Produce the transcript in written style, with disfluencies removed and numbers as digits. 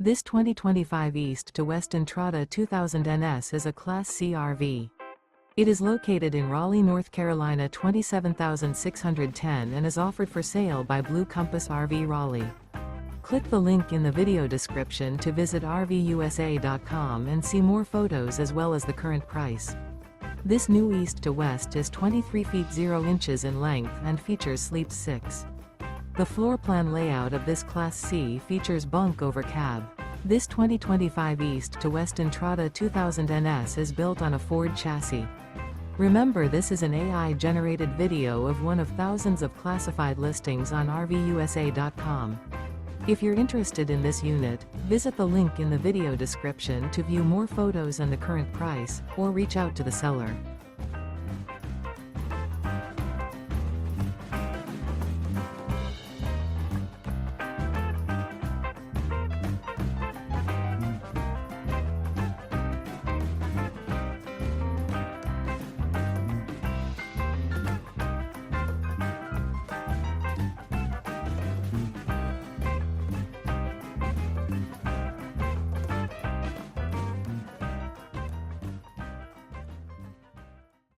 This 2025 East to West Entrada 2000 NS is a Class C RV. It is located in Raleigh, North Carolina 27,610 and is offered for sale by Blue Compass RV Raleigh. Click the link in the video description to visit RVUSA.com and see more photos as well as the current price. This new East to West is 23 feet 0 inches in length and features sleeps 6. The floor plan layout of this Class C features bunk over cab. This 2025 East to West Entrada 2000 NS is built on a Ford chassis. Remember, this is an AI-generated video of one of thousands of classified listings on RVUSA.com. If you're interested in this unit, visit the link in the video description to view more photos and the current price, or reach out to the seller.